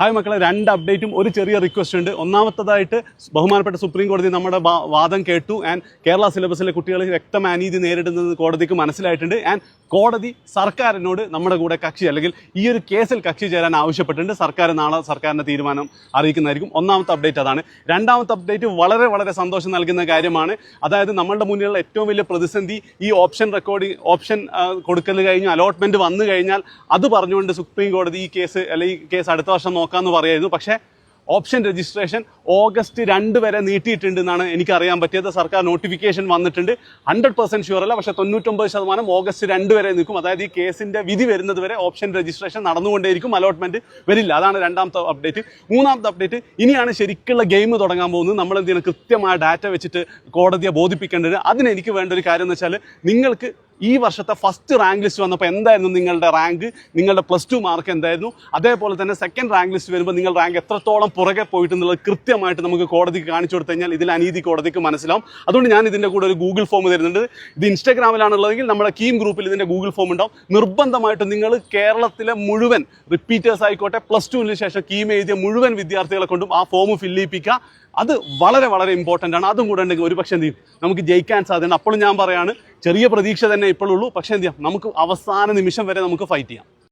Hi മക്കളെ, രണ്ട് അപ്ഡേറ്റും ഒരു ചെറിയ റിക്വസ്റ്റ് ഉണ്ട്. ഒന്നാമത്തതായിട്ട് ബഹുമാനപ്പെട്ട സുപ്രീം കോടതി നമ്മുടെ വാദം കേട്ടു. ആൻഡ് കേരള സിലബസിലെ കുട്ടികൾ വ്യക്തമായ അനീതി നേരിടുന്നത് കോടതിക്ക് മനസ്സിലായിട്ടുണ്ട്. ആൻഡ് കോടതി സർക്കാരിനോട് നമ്മുടെ കൂടെ കക്ഷി അല്ലെങ്കിൽ ഈ ഒരു കേസിൽ കക്ഷി ചേരാൻ ആവശ്യപ്പെട്ടിട്ടുണ്ട്. സർക്കാർ നാളെ സർക്കാരിൻ്റെ തീരുമാനം അറിയിക്കുന്നതായിരിക്കും. ഒന്നാമത്തെ അപ്ഡേറ്റ് അതാണ്. രണ്ടാമത്തെ അപ്ഡേറ്റ് വളരെ വളരെ സന്തോഷം നൽകുന്ന കാര്യമാണ്. അതായത് നമ്മളുടെ മുന്നിലുള്ള ഏറ്റവും വലിയ പ്രതിസന്ധി ഈ ഓപ്ഷൻ കൊടുക്കൽ കഴിഞ്ഞ് അലോട്ട്മെൻറ്റ് വന്നു കഴിഞ്ഞാൽ അത് പറഞ്ഞുകൊണ്ട് സുപ്രീം കോടതി ഈ കേസ് അല്ലെങ്കിൽ ഈ കേസ് അടുത്ത വർഷം നോക്കാമെന്ന് പറയായിരുന്നു. പക്ഷേ ഓപ്ഷൻ രജിസ്ട്രേഷൻ ഓഗസ്റ്റ് 2 വരെ നീട്ടിയിട്ടുണ്ട് എന്നാണ് എനിക്കറിയാൻ പറ്റിയത്. സർക്കാർ നോട്ടിഫിക്കേഷൻ വന്നിട്ടുണ്ട്. 100% ഷുവർ അല്ല, പക്ഷേ 99% ഓഗസ്റ്റ് 2 വരെ നിൽക്കും. അതായത് ഈ കേസിൻ്റെ വിധി വരുന്നത് വരെ ഓപ്ഷൻ രജിസ്ട്രേഷൻ നടന്നുകൊണ്ടേയിരിക്കും, അലോട്ട്മെൻറ്റ് വരില്ല. അതാണ് രണ്ടാമത്തെ അപ്ഡേറ്റ്. മൂന്നാമത്തെ അപ്ഡേറ്റ്, ഇനിയാണ് ശരിക്കുള്ള ഗെയിം തുടങ്ങാൻ പോകുന്നത്. നമ്മൾ എന്തിനാണ് കൃത്യമായ ഡാറ്റ വെച്ചിട്ട് കോടതിയെ ബോധിപ്പിക്കേണ്ടത്. അതിന് എനിക്ക് വേണ്ട ഒരു കാര്യം എന്ന് വെച്ചാൽ, നിങ്ങൾക്ക് ഈ വർഷത്തെ ഫസ്റ്റ് റാങ്ക് ലിസ്റ്റ് വന്നപ്പോൾ എന്തായിരുന്നു നിങ്ങളുടെ റാങ്ക്, നിങ്ങളുടെ +2 മാർക്ക് എന്തായിരുന്നു, അതേപോലെ തന്നെ സെക്കൻഡ് റാങ്ക് ലിസ്റ്റ് വരുമ്പോൾ നിങ്ങൾ റാങ്ക് എത്രത്തോളം പുറകെ പോയിട്ടുള്ളത് കൃത്യമായിട്ട് നമുക്ക് കോടതിക്ക് കാണിച്ചു കൊടുത്തു കഴിഞ്ഞാൽ ഇതിൽ അനീതി കോടതിക്ക് മനസ്സിലാവും. അതുകൊണ്ട് ഞാൻ ഇതിൻ്റെ കൂടെ ഒരു ഗൂഗിൾ ഫോം തരുന്നുണ്ട്. ഇത് ഇൻസ്റ്റാഗ്രാമിലാണുള്ളതെങ്കിൽ നമ്മുടെ കീം ഗ്രൂപ്പിൽ ഇതിൻ്റെ ഗൂഗിൾ ഫോം ഉണ്ടാവും. നിർബന്ധമായിട്ടും നിങ്ങൾ കേരളത്തിലെ മുഴുവൻ റിപ്പീറ്റേഴ്സ് ആയിക്കോട്ടെ, +2 ശേഷം കീം എഴുതിയ മുഴുവൻ വിദ്യാർത്ഥികളെ കൊണ്ടും ആ ഫോം ഫില്ല് ചെയ്യിപ്പിക്കുക. അത് വളരെ വളരെ ഇമ്പോർട്ടൻ്റ് ആണ്. അതും കൂടെ ഉണ്ടെങ്കിൽ ഒരുപക്ഷെ എന്ത് ചെയ്യും, നമുക്ക് ജയിക്കാൻ സാധ്യതയുണ്ട്. അപ്പോഴും ഞാൻ പറയാണ്, ചെറിയ പ്രതീക്ഷ തന്നെ ഇപ്പോഴുള്ളൂ. പക്ഷേ എന്ത് ചെയ്യാം, നമുക്ക് അവസാന നിമിഷം വരെ നമുക്ക് ഫൈറ്റ് ചെയ്യാം.